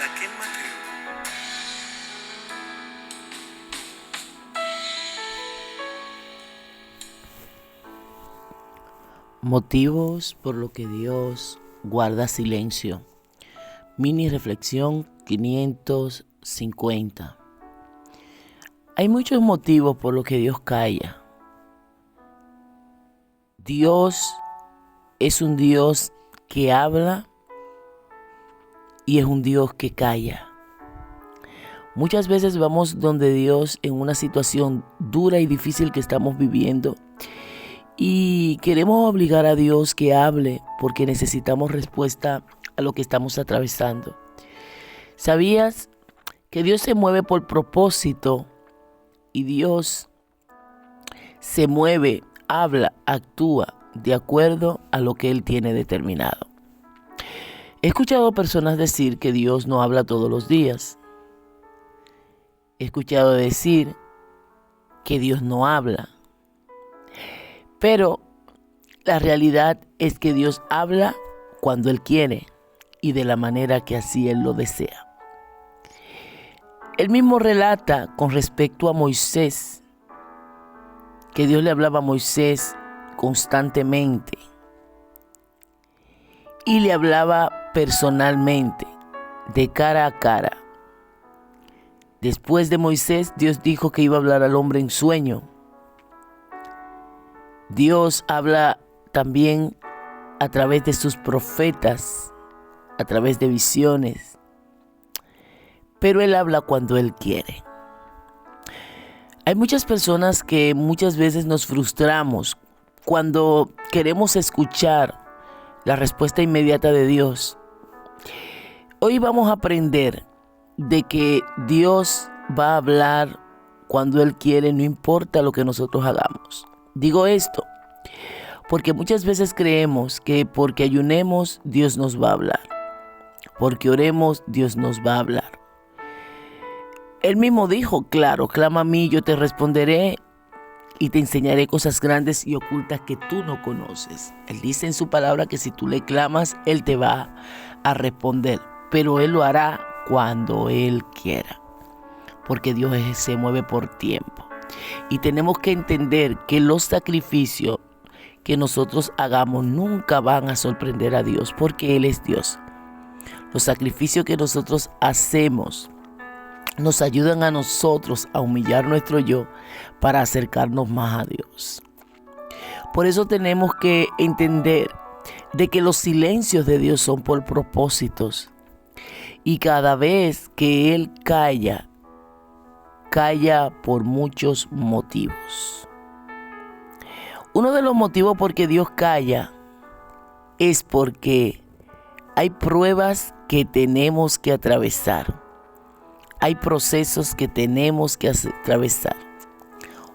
Raquel Mateo. Motivos por los que Dios guarda silencio. Mini reflexión 550. Hay muchos motivos por los que Dios calla. Dios es un Dios que habla y es un Dios que calla. Muchas veces vamos donde Dios en una situación dura y difícil que estamos viviendo y queremos obligar a Dios que hable porque necesitamos respuesta a lo que estamos atravesando. ¿Sabías que Dios se mueve por propósito y Dios se mueve, habla, actúa de acuerdo a lo que Él tiene determinado? He escuchado personas decir que Dios no habla todos los días. He escuchado decir que Dios no habla. Pero la realidad es que Dios habla cuando Él quiere y de la manera que así Él lo desea. Él mismo relata con respecto a Moisés que Dios le hablaba a Moisés constantemente y le hablaba personalmente, de cara a cara. Después de Moisés, Dios dijo que iba a hablar al hombre en sueño. Dios habla también a través de sus profetas, a través de visiones, pero Él habla cuando Él quiere. Hay muchas personas que muchas veces nos frustramos cuando queremos escuchar la respuesta inmediata de Dios. Hoy vamos a aprender de que Dios va a hablar cuando Él quiere, no importa lo que nosotros hagamos. Digo esto porque muchas veces creemos que porque ayunemos Dios nos va a hablar, porque oremos Dios nos va a hablar. Él mismo dijo, claro, clama a mí, yo te responderé y te enseñaré cosas grandes y ocultas que tú no conoces. Él dice en su palabra que si tú le clamas, Él te va a responder, pero Él lo hará cuando Él quiera, porque Dios se mueve por tiempo. Y tenemos que entender que los sacrificios que nosotros hagamos nunca van a sorprender a Dios, porque Él es Dios. Los sacrificios que nosotros hacemos nos ayudan a nosotros a humillar nuestro yo para acercarnos más a Dios. Por eso tenemos que entender de que los silencios de Dios son por propósitos. Y cada vez que Él calla por muchos motivos. Uno de los motivos por que Dios calla es porque hay pruebas que tenemos que atravesar. Hay procesos que tenemos que atravesar.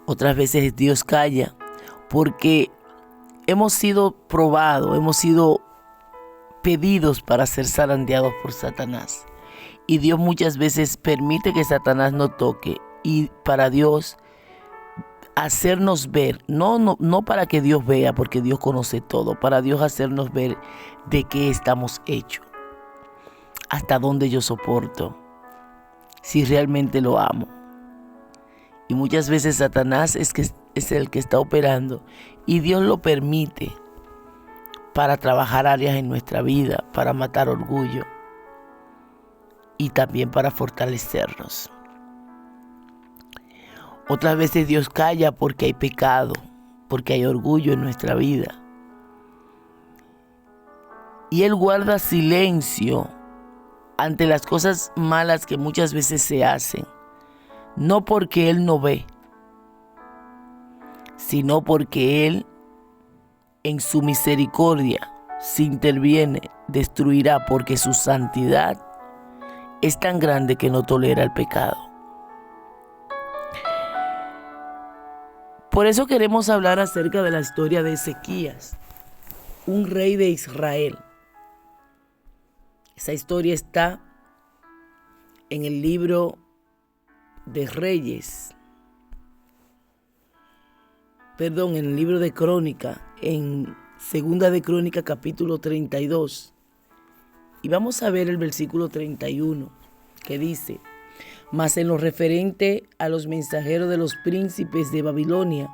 Otras veces Dios calla porque hemos sido probados, hemos sido pedidos para ser zarandeados por Satanás. Y Dios muchas veces permite que Satanás nos toque. Y para Dios hacernos ver, no para que Dios vea, porque Dios conoce todo. Para Dios hacernos ver de qué estamos hechos. Hasta dónde yo soporto. Si realmente lo amo. Y muchas veces Satanás es el que está operando. Y Dios lo permite para trabajar áreas en nuestra vida, para matar orgullo. Y también para fortalecernos. Otras veces Dios calla porque hay pecado, porque hay orgullo en nuestra vida. Y Él guarda silencio ante las cosas malas que muchas veces se hacen. No porque Él no ve, sino porque Él en su misericordia, si interviene, destruirá, porque su santidad es tan grande que no tolera el pecado. Por eso queremos hablar acerca de la historia de Ezequías, un rey de Israel. Esa historia está en el libro de Reyes, en el libro de Crónica, en Segunda de Crónica capítulo 32. Y vamos a ver el versículo 31. que dice: mas en lo referente a los mensajeros de los príncipes de Babilonia,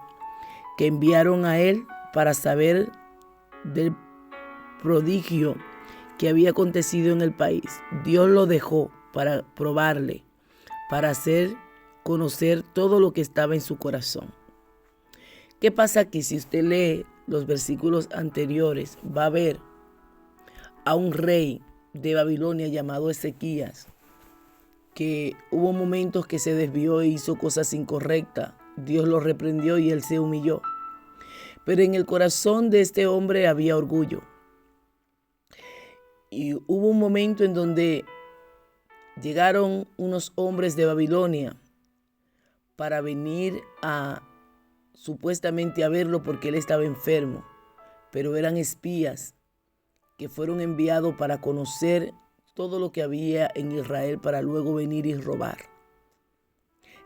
que enviaron a él para saber del prodigio que había acontecido en el país, Dios lo dejó para probarle, para hacer conocer todo lo que estaba en su corazón. ¿Qué pasa aquí? Si usted lee los versículos anteriores, va a ver a un rey de Babilonia llamado Ezequías, que hubo momentos que se desvió e hizo cosas incorrectas. Dios lo reprendió y él se humilló. Pero en el corazón de este hombre había orgullo. Y hubo un momento en donde llegaron unos hombres de Babilonia para venir supuestamente a verlo porque él estaba enfermo. Pero eran espías que fueron enviados para conocer todo lo que había en Israel para luego venir y robar.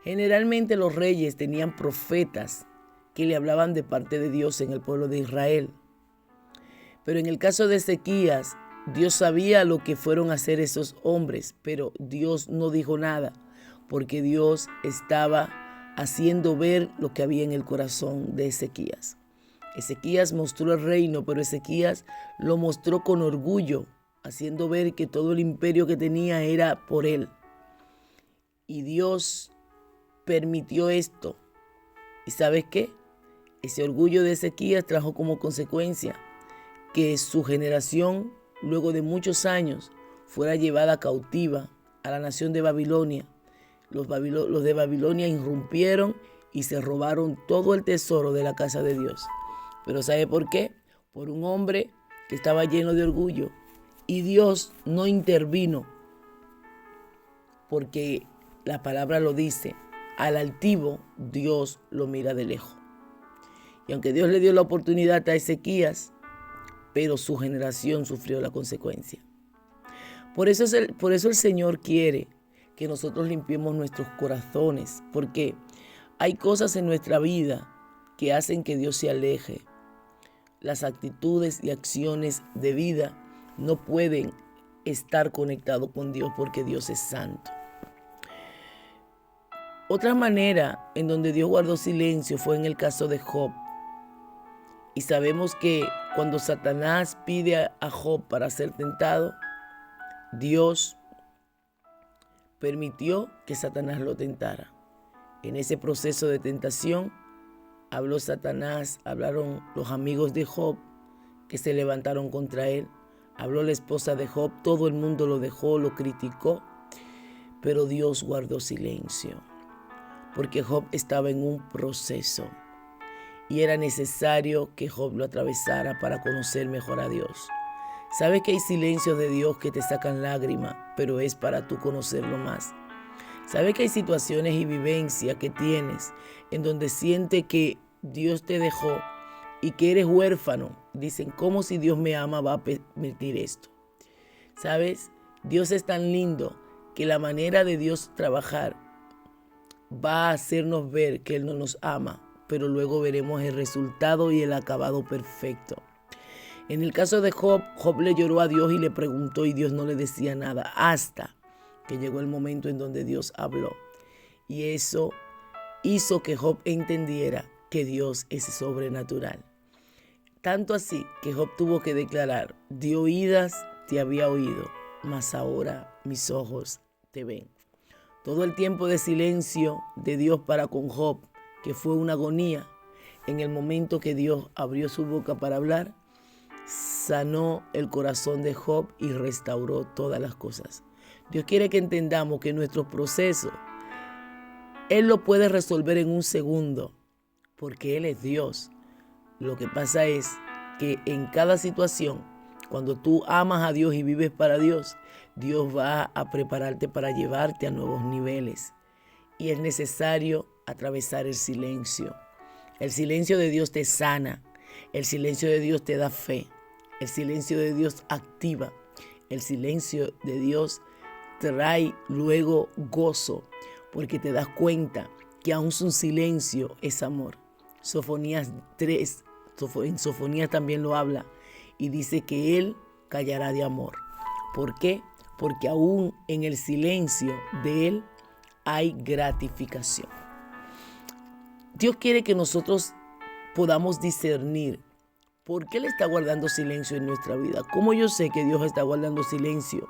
Generalmente los reyes tenían profetas que le hablaban de parte de Dios en el pueblo de Israel. Pero en el caso de Ezequías, Dios sabía lo que fueron a hacer esos hombres, pero Dios no dijo nada, porque Dios estaba haciendo ver lo que había en el corazón de Ezequías. Ezequías mostró el reino, pero Ezequías lo mostró con orgullo, haciendo ver que todo el imperio que tenía era por él. Y Dios permitió esto. ¿Y sabes qué? Ese orgullo de Ezequías trajo como consecuencia que su generación, luego de muchos años, fuera llevada cautiva a la nación de Babilonia. Los de Babilonia irrumpieron y se robaron todo el tesoro de la casa de Dios. Pero ¿sabe por qué? Por un hombre que estaba lleno de orgullo. Y Dios no intervino, porque la palabra lo dice: al altivo Dios lo mira de lejos. Y aunque Dios le dio la oportunidad a Ezequías, pero su generación sufrió la consecuencia. Por eso el Señor quiere que nosotros limpiemos nuestros corazones, porque hay cosas en nuestra vida que hacen que Dios se aleje. Las actitudes y acciones de vida no pueden estar conectados con Dios porque Dios es santo. Otra manera en donde Dios guardó silencio fue en el caso de Job. Y sabemos que cuando Satanás pide a Job para ser tentado, Dios permitió que Satanás lo tentara. En ese proceso de tentación, habló Satanás, hablaron los amigos de Job que se levantaron contra él. Habló la esposa de Job, todo el mundo lo dejó, lo criticó, pero Dios guardó silencio, porque Job estaba en un proceso y era necesario que Job lo atravesara para conocer mejor a Dios. Sabes que hay silencios de Dios que te sacan lágrimas, pero es para tú conocerlo más. Sabes que hay situaciones y vivencias que tienes en donde sientes que Dios te dejó y que eres huérfano. Dicen: ¿cómo si Dios me ama va a permitir esto? ¿Sabes? Dios es tan lindo que la manera de Dios trabajar va a hacernos ver que Él no nos ama, pero luego veremos el resultado y el acabado perfecto. En el caso de Job, Job le lloró a Dios y le preguntó y Dios no le decía nada hasta que llegó el momento en donde Dios habló. Y eso hizo que Job entendiera que Dios es sobrenatural. Tanto así que Job tuvo que declarar: de oídas te había oído, mas ahora mis ojos te ven. Todo el tiempo de silencio de Dios para con Job, que fue una agonía, en el momento que Dios abrió su boca para hablar, sanó el corazón de Job y restauró todas las cosas. Dios quiere que entendamos que nuestro proceso, Él lo puede resolver en un segundo, porque Él es Dios. Lo que pasa es que en cada situación, cuando tú amas a Dios y vives para Dios, Dios va a prepararte para llevarte a nuevos niveles. Y es necesario atravesar el silencio. El silencio de Dios te sana. El silencio de Dios te da fe. El silencio de Dios activa. El silencio de Dios trae luego gozo, porque te das cuenta que aún su silencio es amor. Sofonías 3, en Sofonías también lo habla y dice que Él callará de amor. ¿Por qué? porque aún en el silencio de Él hay gratificación. Dios quiere que nosotros podamos discernir por qué Él está guardando silencio en nuestra vida. ¿Cómo yo sé que Dios está guardando silencio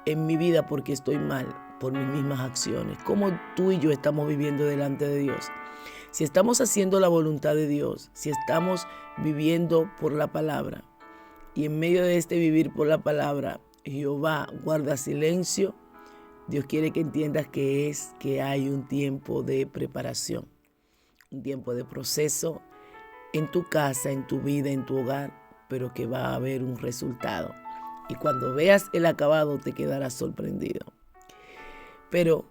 en mi vida porque estoy mal por mis mismas acciones? ¿Cómo tú y yo estamos viviendo delante de Dios? Si estamos haciendo la voluntad de Dios, si estamos viviendo por la palabra, y en medio de este vivir por la palabra, Jehová guarda silencio, Dios quiere que entiendas que hay un tiempo de preparación, un tiempo de proceso en tu casa, en tu vida, en tu hogar, pero que va a haber un resultado. Y cuando veas el acabado te quedarás sorprendido. Pero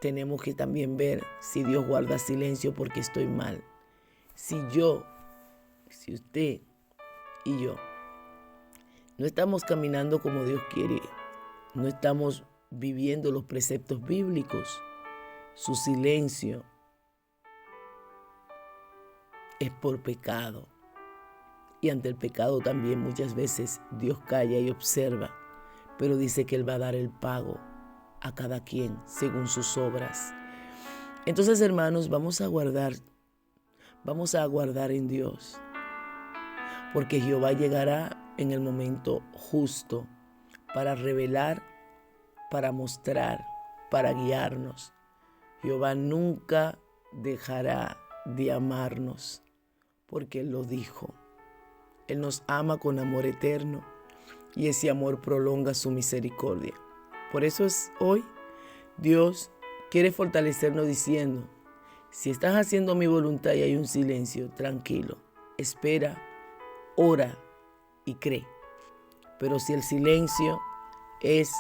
tenemos que también ver si Dios guarda silencio porque estoy mal. Si usted y yo no estamos caminando como Dios quiere, no estamos viviendo los preceptos bíblicos, su silencio es por pecado. Y ante el pecado también muchas veces Dios calla y observa, pero dice que Él va a dar el pago a cada quien según sus obras. Entonces, hermanos, vamos a guardar en Dios, porque Jehová llegará en el momento justo para revelar, para mostrar, para guiarnos. Jehová nunca dejará de amarnos, porque Él lo dijo. Él nos ama con amor eterno y ese amor prolonga su misericordia. Por eso hoy Dios quiere fortalecernos diciendo, si estás haciendo mi voluntad y hay un silencio, tranquilo, espera, ora y cree. Pero si el silencio es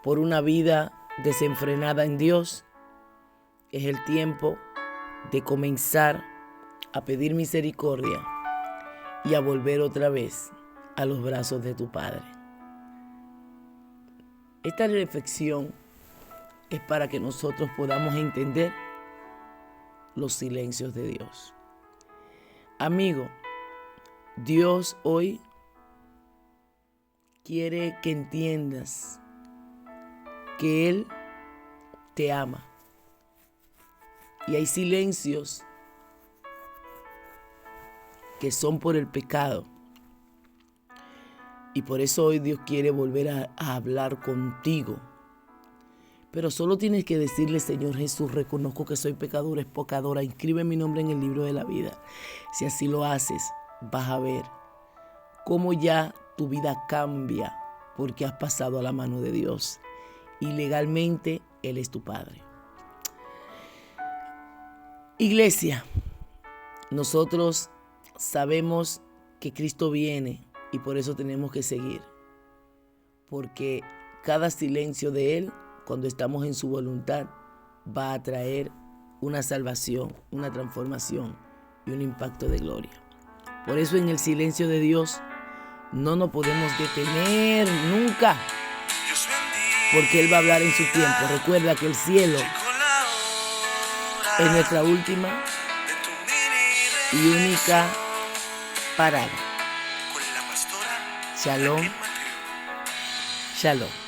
por una vida desenfrenada en Dios, es el tiempo de comenzar a pedir misericordia y a volver otra vez a los brazos de tu Padre. Esta reflexión es para que nosotros podamos entender los silencios de Dios. Amigo, Dios hoy quiere que entiendas que Él te ama. Y hay silencios que son por el pecado. Y por eso hoy Dios quiere volver a hablar contigo. Pero solo tienes que decirle, Señor Jesús, reconozco que soy pecadora, es pecadora, inscribe mi nombre en el libro de la vida. Si así lo haces, vas a ver cómo ya tu vida cambia porque has pasado a la mano de Dios. Y legalmente Él es tu Padre. Iglesia, nosotros sabemos que Cristo viene y por eso tenemos que seguir. Porque cada silencio de Él, cuando estamos en su voluntad, va a traer una salvación, una transformación y un impacto de gloria. Por eso en el silencio de Dios no nos podemos detener nunca, porque Él va a hablar en su tiempo. Recuerda que el cielo es nuestra última y única parada. Shalom, shalom.